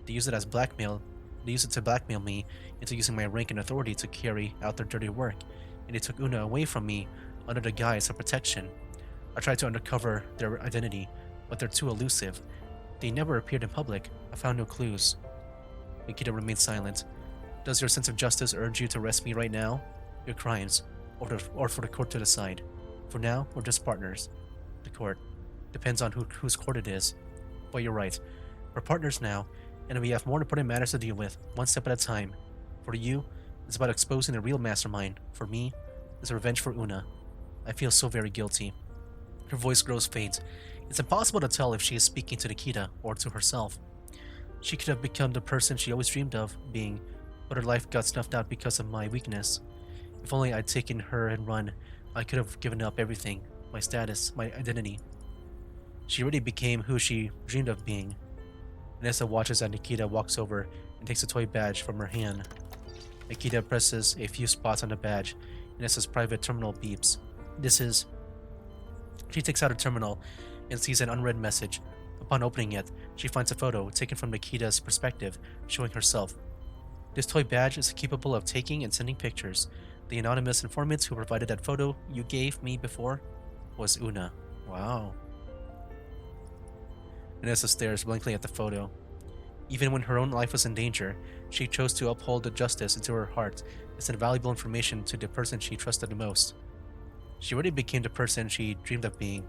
They used it as blackmail. They used it to blackmail me into using my rank and authority to carry out their dirty work, and they took Una away from me under the guise of protection. I tried to uncover their identity, but they're too elusive. They never appeared in public. I found no clues. Nikita remained silent. Does your sense of justice urge you to arrest me right now? Your crimes, or for the court to decide. For now, we're just partners. The court. Depends on whose court it is. But you're right. We're partners now, and we have more important matters to deal with, one step at a time. For you, it's about exposing the real mastermind. For me, it's revenge for Una. I feel so very guilty. Her voice grows faint. It's impossible to tell if she is speaking to Nikita or to herself. She could have become the person she always dreamed of being, but her life got snuffed out because of my weakness. If only I'd taken her and run, I could have given up everything, my status, my identity. She already became who she dreamed of being. Vanessa watches as Nikita walks over and takes a toy badge from her hand. Nikita presses a few spots on the badge, and Vanessa's private terminal beeps. She takes out a terminal and sees an unread message. Upon opening it, she finds a photo taken from Nikita's perspective, showing herself. This toy badge is capable of taking and sending pictures. The anonymous informant who provided that photo you gave me before was Una. Wow. Vanessa stares blankly at the photo. Even when her own life was in danger, she chose to uphold the justice into her heart and send valuable information to the person she trusted the most. She already became the person she dreamed of being.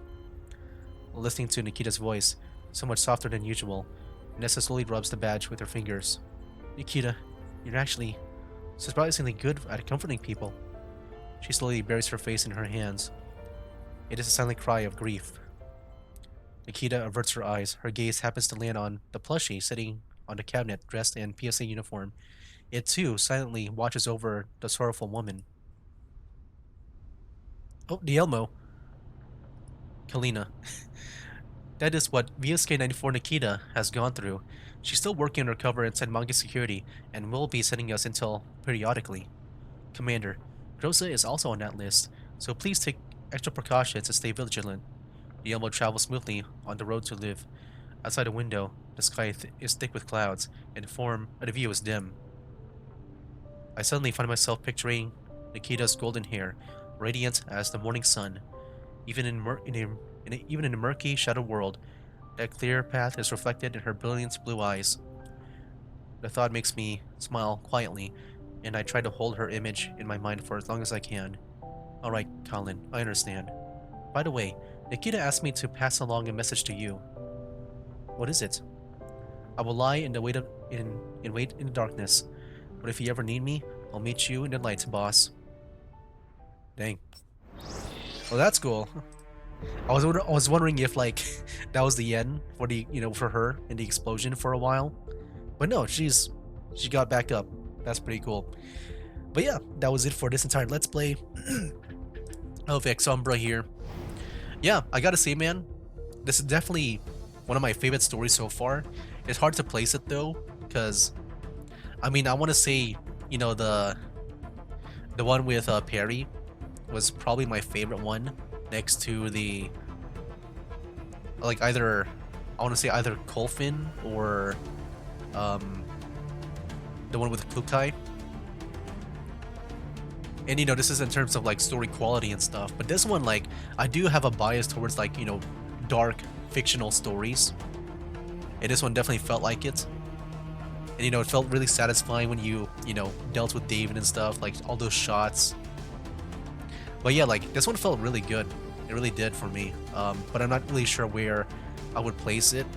Listening to Nikita's voice, so much softer than usual, Vanessa slowly rubs the badge with her fingers. Nikita, you're actually surprisingly good at comforting people. She slowly buries her face in her hands. It is a silent cry of grief. Nikita averts her eyes. Her gaze happens to land on the plushie sitting on the cabinet dressed in PSA uniform. It too silently watches over the sorrowful woman. Oh, the Elmo. Kalina. That is what VSK-94 Nikita has gone through. She's still working undercover inside Manga Security and will be sending us intel periodically. Commander, Groza is also on that list, so please take extra precautions to stay vigilant. The Elmo travels smoothly on the road to live. Outside the window, the sky is thick with clouds, and the view is dim. I suddenly find myself picturing Nikita's golden hair, radiant as the morning sun. Even in a murky, shadowed world, that clear path is reflected in her brilliant blue eyes. The thought makes me smile quietly, and I try to hold her image in my mind for as long as I can. Alright, Colin, I understand. By the way, Nikita asked me to pass along a message to you. What is it? I will lie in wait in the darkness, but if you ever need me, I'll meet you in the light, boss. Dang. Well, that's cool. I was wondering if like that was the end for for her in the explosion for a while, but no, she got back up. That's pretty cool. But yeah, that was it for this entire Let's Play of Exumbra here. Yeah, I gotta say, man, this is definitely one of my favorite stories so far. It's hard to place it though, because I mean, I want to say, the one with Perry was probably my favorite one, next to the like either I want to say either Kolfin or the one with Klukai. And this is in terms of like story quality and stuff, but this one, like, I do have a bias towards like dark fictional stories, and this one definitely felt like it. And it felt really satisfying when you dealt with David and stuff, like all those shots. But yeah, like this one felt really good. It really did for me. But I'm not really sure where I would place it,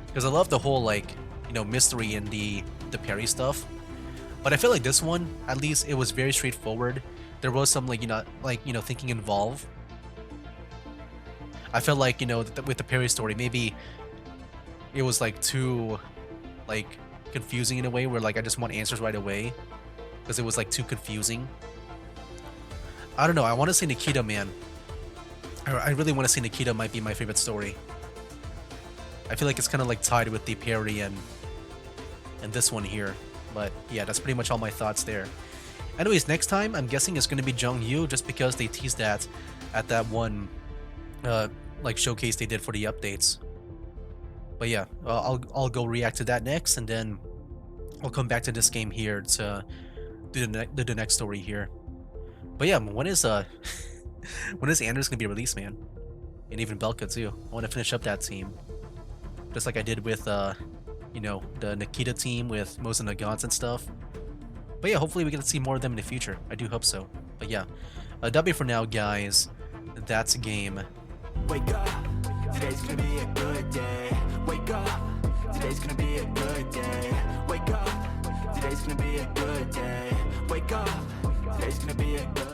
because I love the whole like mystery in the parry stuff. But I feel like this one, at least, it was very straightforward. There was some thinking involved. I felt like with the parry story, maybe it was like too like confusing in a way where like I just want answers right away because it was like too confusing. I don't know. I want to say Nikita, man. I really want to say Nikita might be my favorite story. I feel like it's kind of like tied with the parry and this one here. But yeah, that's pretty much all my thoughts there. Anyways, next time I'm guessing it's going to be Jung Yu just because they teased that at that one like showcase they did for the updates. But yeah, I'll go react to that next, and then I'll come back to this game here to do the next story here. But yeah, when is when is Anders gonna be released, man? And even Belka too. I want to finish up that team, just like I did with the Nikita team with Moza Nagants and stuff. But yeah, hopefully we get to see more of them in the future. I do hope so. But yeah, that'll be for now, guys. That's a game. Wake up, today's gonna be a good day. Wake up, today's gonna be a good day. Wake up, today's gonna be a good day. Wake up, today's gonna be a good